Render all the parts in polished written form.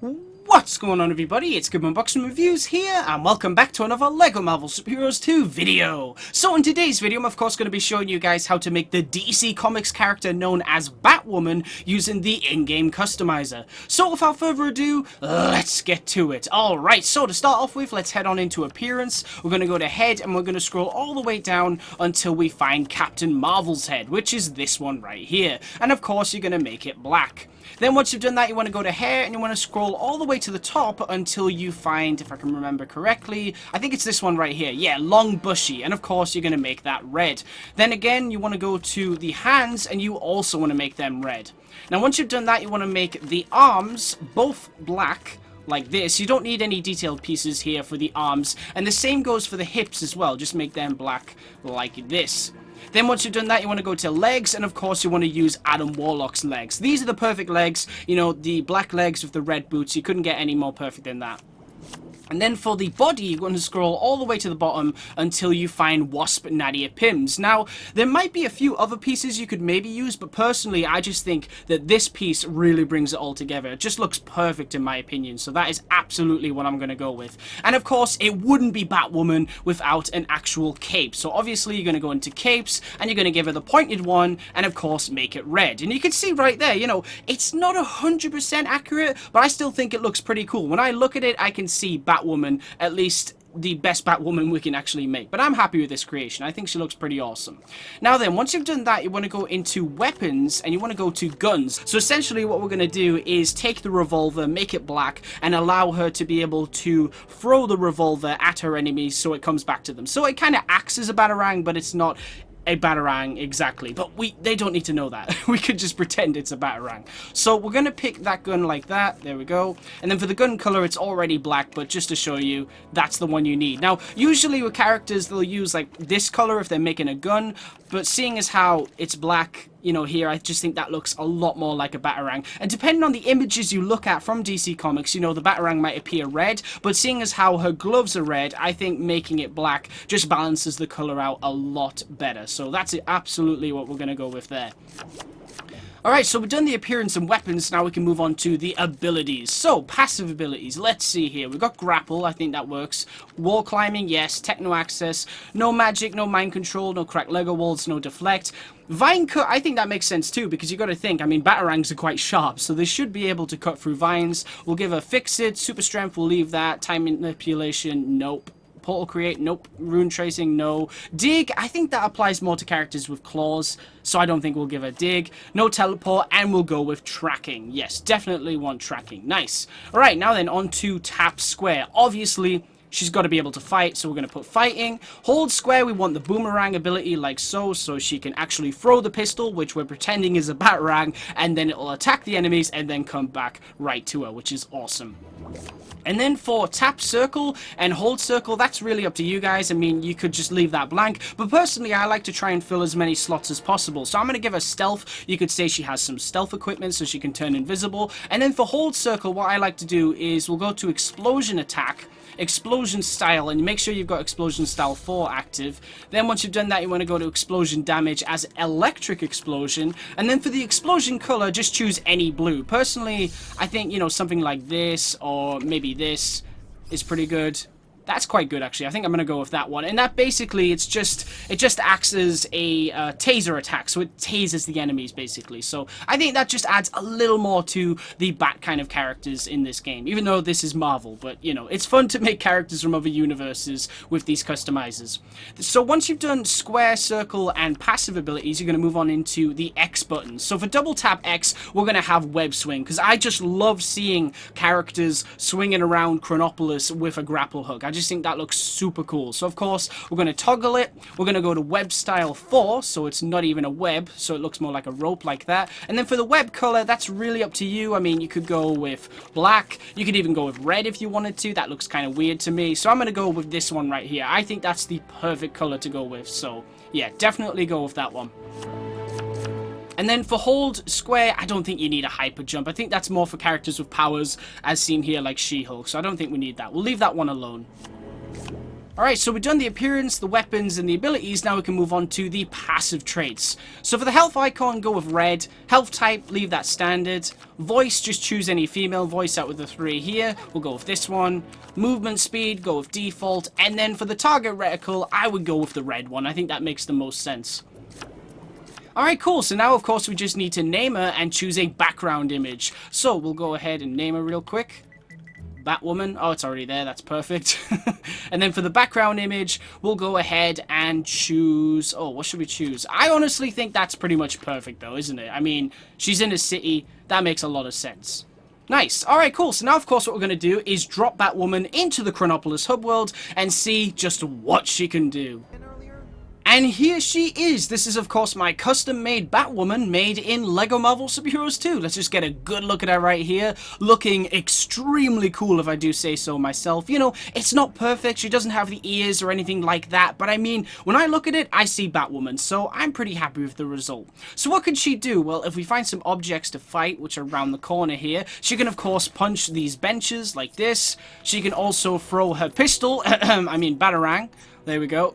What's going on, everybody? It's GameUnboxingReviews here, and welcome back to another LEGO Marvel Superheroes 2 video. So in today's video, I'm of course going to be showing you guys how to make the DC Comics character known as Batwoman using the in-game customizer. So without further ado, let's get to it. Alright, so to start off with, let's head on into appearance. We're going to go to head, and we're going to scroll all the way down until we find Captain Marvel's head, which is this one right here. And of course, you're going to make it black. Then once you've done that, you want to go to hair, and you want to scroll all the way to the top until you find, if I can remember correctly, I think it's this one right here. Yeah, long bushy, and of course you're going to make that red. Then again, you want to go to the hands, and you also want to make them red. Now once you've done that, you want to make the arms both black, like this. You don't need any detailed pieces here for the arms, and the same goes for the hips as well. Just make them black like this. Then once you've done that, you want to go to legs, and of course you want to use Adam Warlock's legs. These are the perfect legs, you know, the black legs with the red boots. You couldn't get any more perfect than that. And then for the body, you're going to scroll all the way to the bottom until you find Wasp Nadia Pims. Now, there might be a few other pieces you could maybe use, but personally, I just think that this piece really brings it all together. It just looks perfect in my opinion, so that is absolutely what I'm going to go with. And of course, it wouldn't be Batwoman without an actual cape. So obviously, you're going to go into capes, and you're going to give her the pointed one, and of course, make it red. And you can see right there, you know, it's not 100% accurate, but I still think it looks pretty cool. When I look at it, I can see Batwoman, at least the best Batwoman we can actually make. But I'm happy with this creation. I think she looks pretty awesome. Now then, once you've done that, you want to go into weapons, and you want to go to guns. So essentially what we're going to do is take the revolver, make it black, and allow her to be able to throw the revolver at her enemies so it comes back to them. So it kind of acts as a batarang, but it's not a batarang exactly, but they don't need to know that. We could just pretend it's a batarang. So we're going to pick that gun like that. There we go. And then for the gun color, it's already black, but just to show you, that's the one you need. Now, usually with characters, they'll use like this color if they're making a gun, but seeing as how it's black, you know, here, I just think that looks a lot more like a batarang. And depending on the images you look at from DC Comics, you know, the batarang might appear red, but seeing as how her gloves are red, I think making it black just balances the color out a lot better. So that's absolutely what we're going to go with there. Alright, so we've done the appearance and weapons, now we can move on to the abilities. So, passive abilities, let's see here. We've got grapple, I think that works. Wall climbing, yes. Techno access, no magic, no mind control, no crack Lego walls, no deflect. Vine cut, I think that makes sense too, because you got to think, I mean, batarangs are quite sharp, so they should be able to cut through vines. We'll give her fix it, super strength, we'll leave that. Time manipulation, nope. Portal create, nope. Rune tracing, no. Dig, I think that applies more to characters with claws, so I don't think we'll give her dig. No teleport, and we'll go with tracking. Yes, definitely want tracking. Nice. Alright, now then, on to tap square. Obviously, she's got to be able to fight, so we're going to put fighting. Hold square, we want the boomerang ability like so she can actually throw the pistol, which we're pretending is a batarang, and then it'll attack the enemies and then come back right to her, which is awesome. And then for tap circle and hold circle, that's really up to you guys. I mean, you could just leave that blank, but personally, I like to try and fill as many slots as possible. So I'm going to give her stealth. You could say she has some stealth equipment so she can turn invisible. And then for hold circle, what I like to do is we'll go to explosion attack, explosion style, and make sure you've got explosion style 4 active. Then once you've done that, you want to go to explosion damage as electric explosion, and then for the explosion color, just choose any blue. Personally, I think, you know, something like this or maybe this is pretty good. That's quite good, actually. I think I'm going to go with that one. And that basically, it just acts as a taser attack. So it tases the enemies, basically. So I think that just adds a little more to the Bat kind of characters in this game. Even though this is Marvel. But, you know, it's fun to make characters from other universes with these customizers. So once you've done square, circle, and passive abilities, you're going to move on into the X button. So for double tap X, we're going to have web swing. Because I just love seeing characters swinging around Chronopolis with a grapple hook. I just think that looks super cool. So of course we're going to toggle it. We're going to go to web style 4, so it's not even a web, so it looks more like a rope like that. And then for the web color, that's really up to you. I mean, you could go with black, you could even go with red if you wanted to. That looks kind of weird to me, so I'm going to go with this one right here. I think that's the perfect color to go with, so yeah, definitely go with that one. And then for hold square, I don't think you need a hyper jump. I think that's more for characters with powers, as seen here like She-Hulk. So I don't think we need that. We'll leave that one alone. Alright, so we've done the appearance, the weapons, and the abilities. Now we can move on to the passive traits. So for the health icon, go with red. Health type, leave that standard. Voice, just choose any female voice out of the 3 here. We'll go with this one. Movement speed, go with default. And then for the target reticle, I would go with the red one. I think that makes the most sense. Alright, cool. So now, of course, we just need to name her and choose a background image. So we'll go ahead and name her real quick. Batwoman. Oh, it's already there. That's perfect. And then for the background image, we'll go ahead and choose... Oh, what should we choose? I honestly think that's pretty much perfect, though, isn't it? I mean, she's in a city. That makes a lot of sense. Nice. Alright, cool. So now, of course, what we're going to do is drop Batwoman into the Chronopolis HUB World and see just what she can do. And here she is. This is, of course, my custom-made Batwoman made in LEGO Marvel Super Heroes 2. Let's just get a good look at her right here. Looking extremely cool, if I do say so myself. You know, it's not perfect. She doesn't have the ears or anything like that. But I mean, when I look at it, I see Batwoman. So I'm pretty happy with the result. So what can she do? Well, if we find some objects to fight, which are around the corner here, she can, of course, punch these benches like this. She can also throw her pistol. I mean, Batarang. There we go.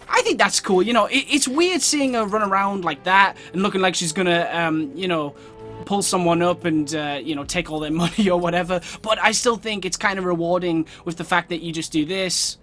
I think that's cool. You know, it's weird seeing her run around like that and looking like she's gonna, you know, pull someone up and, you know, take all their money or whatever. But I still think it's kind of rewarding with the fact that you just do this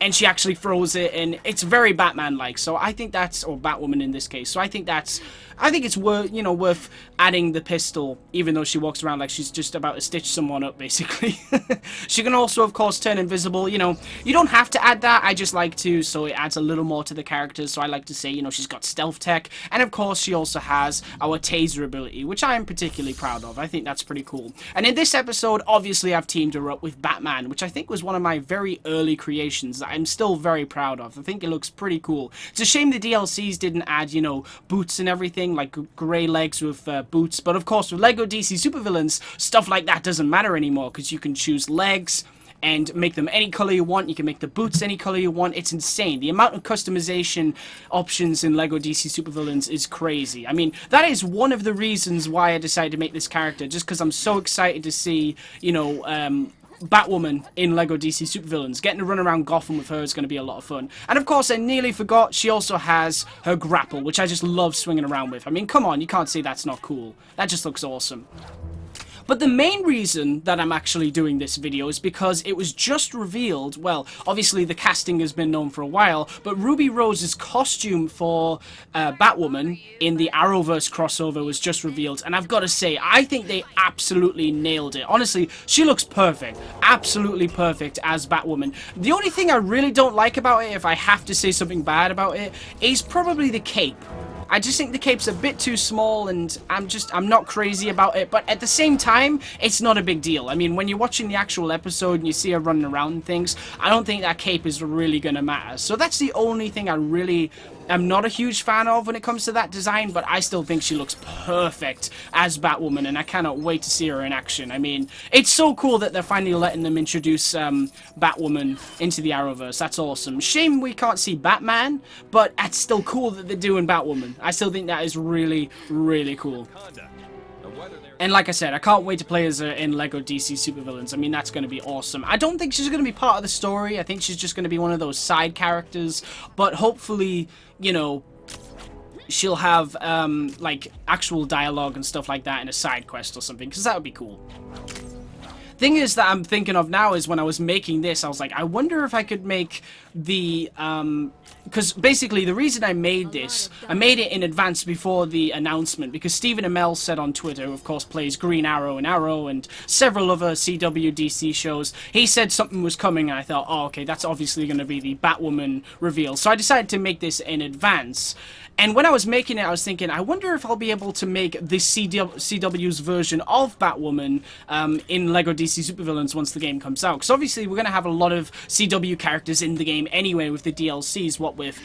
and she actually throws it, and it's very Batman-like. So I think that's, or Batwoman in this case. So I think it's worth, you know, worth adding the pistol, even though she walks around like she's just about to stitch someone up, basically. She can also, of course, turn invisible. You know, you don't have to add that. I just like to, so it adds a little more to the character. So I like to say, you know, she's got stealth tech, and of course, she also has our taser ability, which I am particularly proud of. I think that's pretty cool. And in this episode, obviously, I've teamed her up with Batman, which I think was one of my very early creations that I'm still very proud of. I think it looks pretty cool. It's a shame the DLCs didn't add, you know, boots and everything, like grey legs with boots. But of course, with LEGO DC Supervillains, stuff like that doesn't matter anymore, because you can choose legs and make them any color you want. You can make the boots any color you want. It's insane. The amount of customization options in LEGO DC Supervillains is crazy. I mean, that is one of the reasons why I decided to make this character, just because I'm so excited to see, you know, Batwoman in LEGO DC Supervillains. Getting to run around Gotham with her is going to be a lot of fun. And of course, I nearly forgot, she also has her grapple, which I just love swinging around with. I mean, come on, you can't say that's not cool. That just looks awesome. But the main reason that I'm actually doing this video is because it was just revealed, well, obviously the casting has been known for a while, but Ruby Rose's costume for Batwoman in the Arrowverse crossover was just revealed, and I've got to say, I think they absolutely nailed it. Honestly, she looks perfect. Absolutely perfect as Batwoman. The only thing I really don't like about it, if I have to say something bad about it, is probably the cape. I just think the cape's a bit too small, and I'm not crazy about it, but at the same time, it's not a big deal. I mean, when you're watching the actual episode and you see her running around and things, I don't think that cape is really gonna matter. So that's the only thing I really am not a huge fan of when it comes to that design, but I still think she looks perfect as Batwoman, and I cannot wait to see her in action. I mean, it's so cool that they're finally letting them introduce Batwoman into the Arrowverse. That's awesome. Shame we can't see Batman, but it's still cool that they're doing Batwoman. I still think that is really, really cool. And like I said, I can't wait to play as her in LEGO DC Supervillains. I mean, that's going to be awesome. I don't think she's going to be part of the story. I think she's just going to be one of those side characters. But hopefully, you know, she'll have, like, actual dialogue and stuff like that in a side quest or something, because that would be cool. Thing is that I'm thinking of now is when I was making this, I was like, I wonder if I could make the, because basically the reason I made this, I made it in advance before the announcement, because Stephen Amell said on Twitter, who of course plays Green Arrow in Arrow and several other CW DC shows, he said something was coming, and I thought, oh, okay, that's obviously going to be the Batwoman reveal. So I decided to make this in advance. And when I was making it, I was thinking, I wonder if I'll be able to make the CW's version of Batwoman in LEGO DC Supervillains once the game comes out. Because obviously we're going to have a lot of CW characters in the game anyway with the DLCs. What with,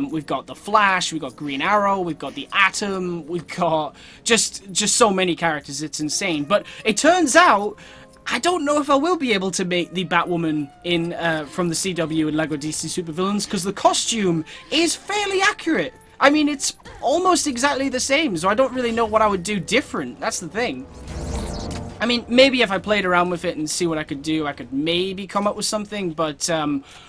we've got the Flash, we've got Green Arrow, we've got the Atom, we've got just so many characters, it's insane. But it turns out, I don't know if I will be able to make the Batwoman in from the CW and LEGO DC Supervillains, because the costume is fairly accurate. I mean, it's almost exactly the same, so I don't really know what I would do different. That's the thing. I mean, maybe if I played around with it and see what I could do, I could maybe come up with something, but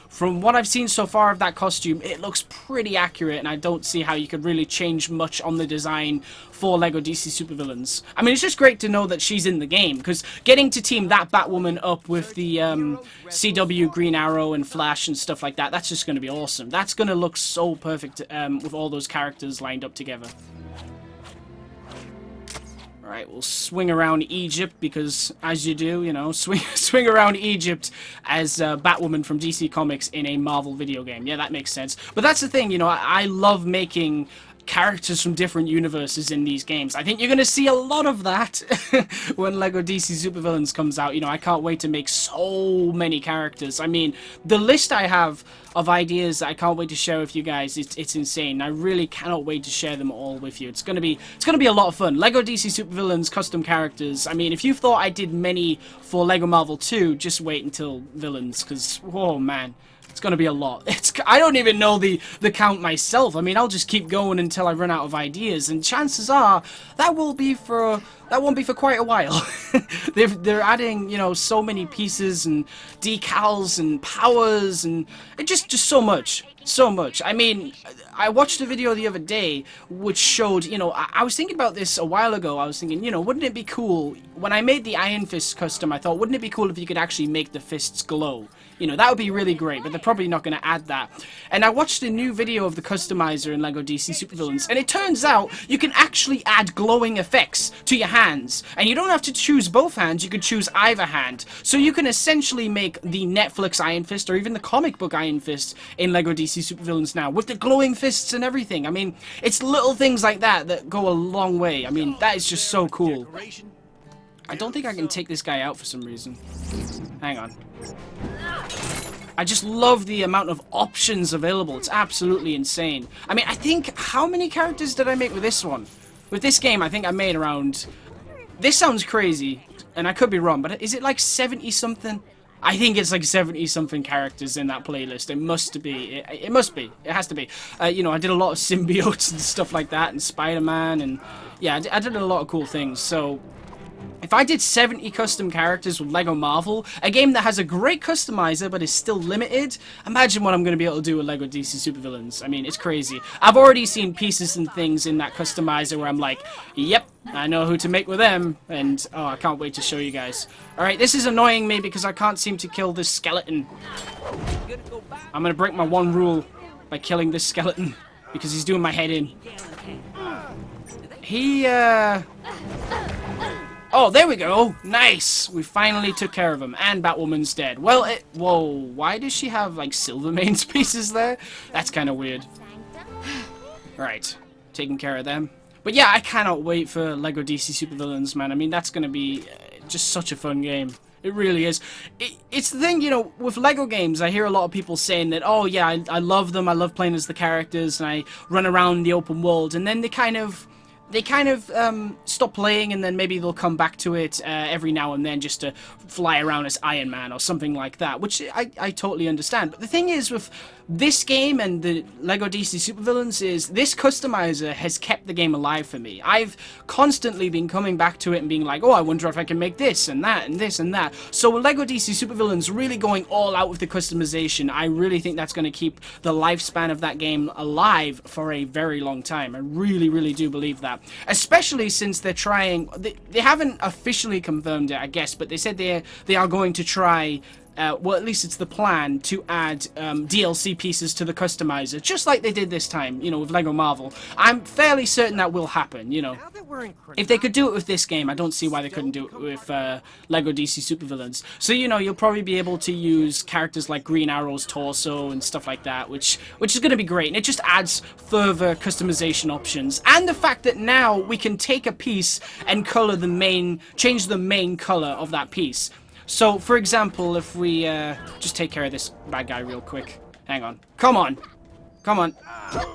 from what I've seen so far of that costume, it looks pretty accurate, and I don't see how you could really change much on the design for LEGO DC Supervillains. I mean, it's just great to know that she's in the game, because getting to team that Batwoman up with the CW Green Arrow and Flash and stuff like that, that's just going to be awesome. That's going to look so perfect with all those characters lined up together. Alright, we'll swing around Egypt, because, as you do, you know, swing around Egypt as Batwoman from DC Comics in a Marvel video game. Yeah, that makes sense. But that's the thing, you know, I love making characters from different universes in these games. I think you're going to see a lot of that when LEGO DC Supervillains comes out. You know, I can't wait to make so many characters. I mean, the list I have of ideas that I can't wait to share with you guys, it's insane. I really cannot wait to share them all with you. It's gonna be a lot of fun. LEGO DC Supervillains custom characters. I mean, if you thought I did many for LEGO Marvel 2, just wait until Villains, because, oh man, it's gonna be a lot. I don't even know the count myself. I mean, I'll just keep going until I run out of ideas, and chances are that won't be for quite a while. They're adding, you know, so many pieces and decals and powers and just so much. So much. I mean, I watched a video the other day which showed, you know, I was thinking about this a while ago. I was thinking, you know, wouldn't it be cool, when I made the Iron Fist custom, I thought, wouldn't it be cool if you could actually make the fists glow? You know, that would be really great, but they're probably not going to add that. And I watched a new video of the customizer in LEGO DC Supervillains, and it turns out you can actually add glowing effects to your hands. And you don't have to choose both hands, you could choose either hand. So you can essentially make the Netflix Iron Fist, or even the comic book Iron Fist in LEGO DC Supervillains now, with the glowing fists and everything. I mean, it's little things like that that go a long way. I mean, that is just so cool. I don't think I can take this guy out for some reason. Hang on. I just love the amount of options available. It's absolutely insane. I mean, I think, how many characters did I make with this one? With this game, I think I made around... This sounds crazy, and I could be wrong, but is it like 70-something? I think it's like 70-something characters in that playlist. It must be. It must be. It has to be. You know, I did a lot of symbiotes and stuff like that, and Spider-Man, and yeah, I did a lot of cool things. So if I did 70 custom characters with LEGO Marvel, a game that has a great customizer but is still limited, imagine what I'm going to be able to do with LEGO DC Supervillains. I mean, it's crazy. I've already seen pieces and things in that customizer where I'm like, yep, I know who to make with them, and oh, I can't wait to show you guys. Alright, this is annoying me because I can't seem to kill this skeleton. I'm going to break my one rule by killing this skeleton because he's doing my head in. Oh, there we go. Nice. We finally took care of him. And Batwoman's dead. Well, whoa. Why does she have, like, Silvermane's pieces there? That's kind of weird. Right. Taking care of them. But yeah, I cannot wait for LEGO DC Supervillains, man. I mean, that's going to be just such a fun game. It really is. It's the thing, you know, with LEGO games, I hear a lot of people saying that, oh, yeah, I love them. I love playing as the characters, and I run around the open world. And then they kind of stop playing, and then maybe they'll come back to it every now and then just to fly around as Iron Man or something like that, which I totally understand. But the thing is with this game and the LEGO DC Supervillains is this customizer has kept the game alive for me. I've constantly been coming back to it and being like, oh, I wonder if I can make this and that and this and that. So with LEGO DC Supervillains really going all out with the customization, I really think that's going to keep the lifespan of that game alive for a very long time. I really, really do believe that. Especially since they're trying, they haven't officially confirmed it, I guess, but they said they are going to try, well, at least it's the plan, to add DLC pieces to the customizer, just like they did this time, you know, with LEGO Marvel. I'm fairly certain that will happen, you know. If they could do it with this game, I don't see why they couldn't do it with LEGO DC Supervillains. So, you know, you'll probably be able to use characters like Green Arrow's torso and stuff like that, which is going to be great. And it just adds further customization options. And the fact that now we can take a piece and change the main color of that piece. So, for example, if we just take care of this bad guy real quick. Hang on. Come on. Come on.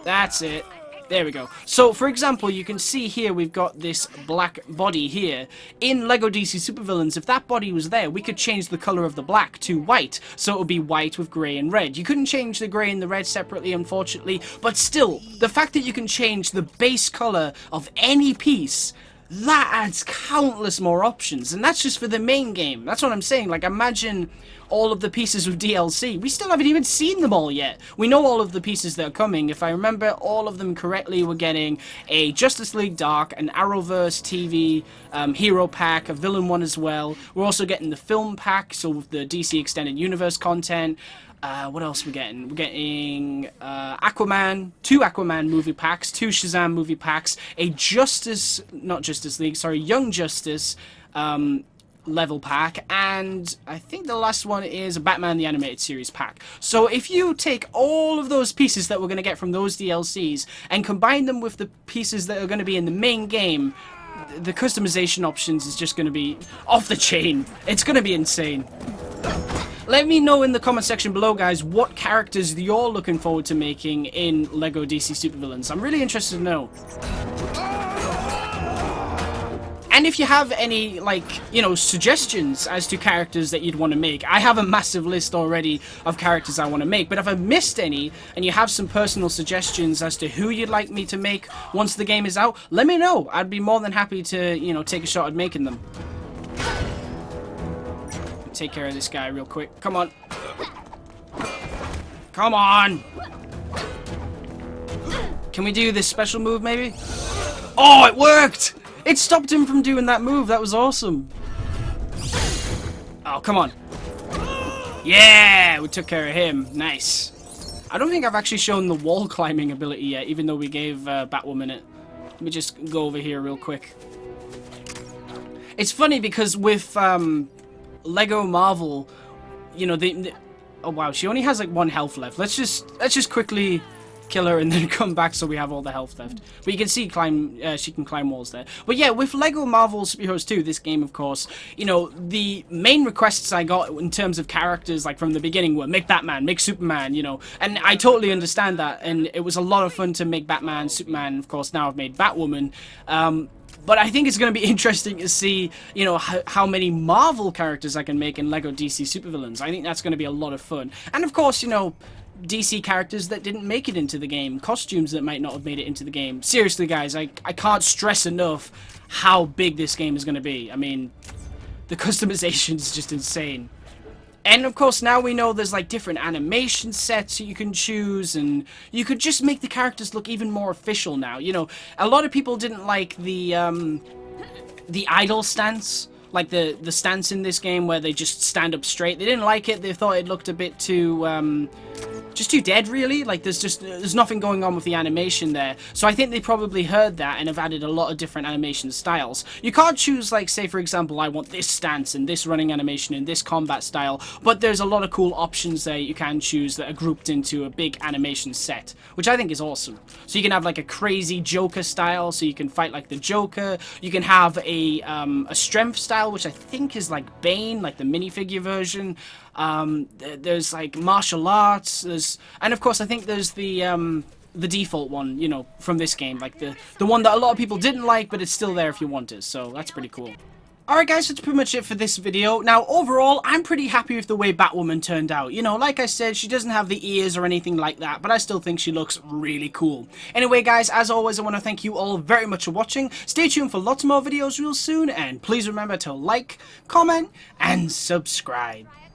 That's it. There we go. So, for example, you can see here we've got this black body here. In LEGO DC Supervillains, if that body was there, we could change the color of the black to white. So it would be white with grey and red. You couldn't change the grey and the red separately, unfortunately. But still, the fact that you can change the base color of any piece, that adds countless more options, and that's just for the main game. That's what I'm saying. Like, imagine all of the pieces of DLC. We still haven't even seen them all yet. We know all of the pieces that are coming. If I remember all of them correctly, we're getting a Justice League Dark, an Arrowverse TV hero pack, a villain one as well. We're also getting the film pack, so with the DC Extended Universe content. What else are we getting? We're getting Aquaman, 2 Aquaman movie packs, 2 Shazam movie packs, a Young Justice level pack, and I think the last one is a Batman the Animated Series pack. So if you take all of those pieces that we're going to get from those DLCs and combine them with the pieces that are going to be in the main game, the customization options is just going to be off the chain. It's going to be insane. Let me know in the comment section below, guys, what characters you're looking forward to making in LEGO DC Supervillains. I'm really interested to know. And if you have any, like, you know, suggestions as to characters that you'd want to make, I have a massive list already of characters I want to make. But if I've missed any, and you have some personal suggestions as to who you'd like me to make once the game is out, let me know. I'd be more than happy to, you know, take a shot at making them. Take care of this guy real quick. Come on. Come on! Can we do this special move, maybe? Oh, it worked! It stopped him from doing that move. That was awesome. Oh, come on. Yeah, we took care of him. Nice. I don't think I've actually shown the wall climbing ability yet, even though we gave Batwoman it. Let me just go over here real quick. It's funny because with Lego Marvel, you know, oh wow, she only has like 1 health left. Let's just quickly kill her and then come back so we have all the health left. But you can see she can climb walls there. But yeah, with Lego Marvel Superheroes 2, this game, of course, you know, the main requests I got in terms of characters, like from the beginning, were make Batman, make Superman, you know, and I totally understand that, and it was a lot of fun to make Batman, Superman. Of course, now I've made Batwoman. But I think it's going to be interesting to see, you know, how many Marvel characters I can make in LEGO DC Supervillains. I think that's going to be a lot of fun. And of course, you know, DC characters that didn't make it into the game, costumes that might not have made it into the game. Seriously, guys, I can't stress enough how big this game is going to be. I mean, the customization is just insane. And of course, now we know there's like different animation sets you can choose, and you could just make the characters look even more official now. You know, a lot of people didn't like the idle stance, like the stance in this game where they just stand up straight. They didn't like it. They thought it looked a bit too just too dead, really. Like there's nothing going on with the animation there. So I think they probably heard that and have added a lot of different animation styles. You can't choose, like, say for example, I want this stance and this running animation and this combat style, but there's a lot of cool options there you can choose that are grouped into a big animation set, which I think is awesome. So you can have like a crazy Joker style, so you can fight like the Joker. You can have a strength style, which I think is like Bane, like the minifigure version. There's like martial arts, and of course I think there's the default one, you know, from this game, like the one that a lot of people didn't like, but it's still there if you want it, so that's pretty cool. Alright guys, that's pretty much it for this video. Now overall, I'm pretty happy with the way Batwoman turned out. You know, like I said, she doesn't have the ears or anything like that, but I still think she looks really cool. Anyway guys, as always, I want to thank you all very much for watching. Stay tuned for lots more videos real soon, and please remember to like, comment, and subscribe.